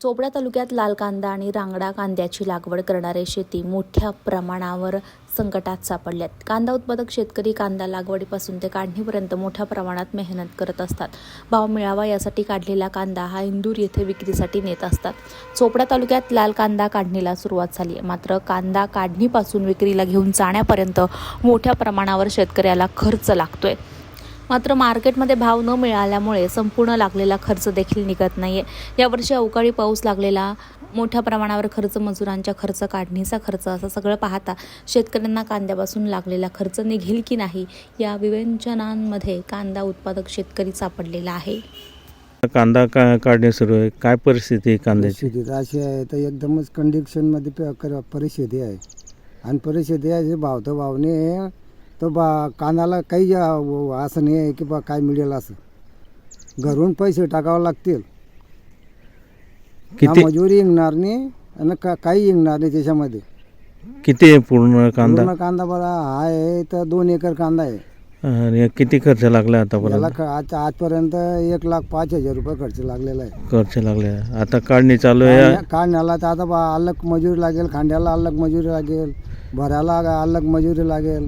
चोपडा तालुक्यात लाल कांदा आणि रांगडा कांद्याची लागवड करणारे शेती मोठ्या प्रमाणावर संकटात सापडल्यात. कांदा उत्पादक शेतकरी कांदा लागवडीपासून ते काढणीपर्यंत मोठ्या प्रमाणात मेहनत करत असतात. भाव मिळावा यासाठी काढलेला कांदा हा इंदूर येथे विक्रीसाठी नेत असतात. चोपडा तालुक्यात लाल कांदा काढणीला सुरुवात झाली, मात्र कांदा काढणीपासून विक्रीला घेऊन जाण्यापर्यंत मोठ्या प्रमाणावर शेतकऱ्याला खर्च लागतोय. मात्र मार्केटमध्ये भाव न मिळाल्यामुळे संपूर्ण लागलेला खर्च देखील निघत नाहीये. यावर्षी अवकाळी पाऊस लागलेला, मोठ्या प्रमाणावर खर्च, मजुरांच्या खर्च, काढणीचा खर्च असं सगळं पाहता शेतकऱ्यांना कांद्यापासून लागलेला खर्च निघेल की नाही या विवेचनांमध्ये कांदा उत्पादक शेतकरी सापडलेला आहे. कांदा काढणे सुरू आहे. काय परिस्थिती आहे कांद्याची? परिस्थिती अशी आहे तर एकदमच कंडिशनमध्ये परिस्थिती आहे. आणि परिस्थिती आहे भाव तर भावने तर कांद्याला काही असं नाही आहे की काय मिळेल असं. घरून पैसे टाकावे लागतील, किती मजुरी येणार नाही आणि काही येणार नाही त्याच्यामध्ये. किती आहे पूर्ण कांदा? पूर्ण कांदा बरा आहे तर 2 एकर कांदा आहे. आणि किती खर्च लागला आतापर्यंत? याला आजपर्यंत 1,05,000 रुपये खर्च लागलेला आहे. खर्च लागले. आता काढणी चालू आहे. काढण्याला तर आता अलग मजुरी लागेल, खांद्याला अलग मजुरी लागेल, भरायला अलग मजुरी लागेल.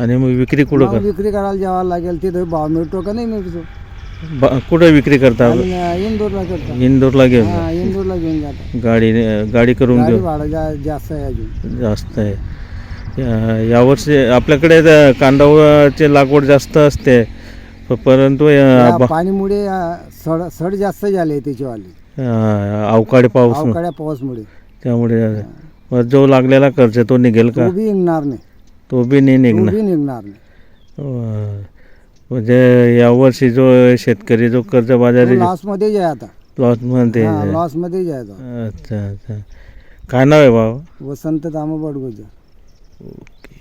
आणि मग विक्री कुठं कर? विक्री करायला जावं लागेल. तिथे भाव मिळतो का नाही मिळतो. कुठं विक्री करता? इंदोरला करता. इंदोरला घेऊन जा. इंदोरला घेऊन जातात. गाडी करून गाडी घेऊन भाडं जास्त आहे अजून. जास्त आहे. यावर्षी आपल्याकडे कांदाची लागवड जास्त असते, परंतु पाणीमुळे सड जास्त झाले त्याच्यावाली. अवकाळी पाऊसमुळे त्यामुळे जो लागलेला खर्च तो निघेल का? तो बी निघणार नाही. तो बी नाही निघणार. म्हणजे यावर्षी जो शेतकरी जो कर्जबाजारी लॉसमध्ये आहे आता. लॉसमध्ये आहे आता. अच्छा. काय नाव आहे बाबा? वसंत दामो बडगुजर. ओके.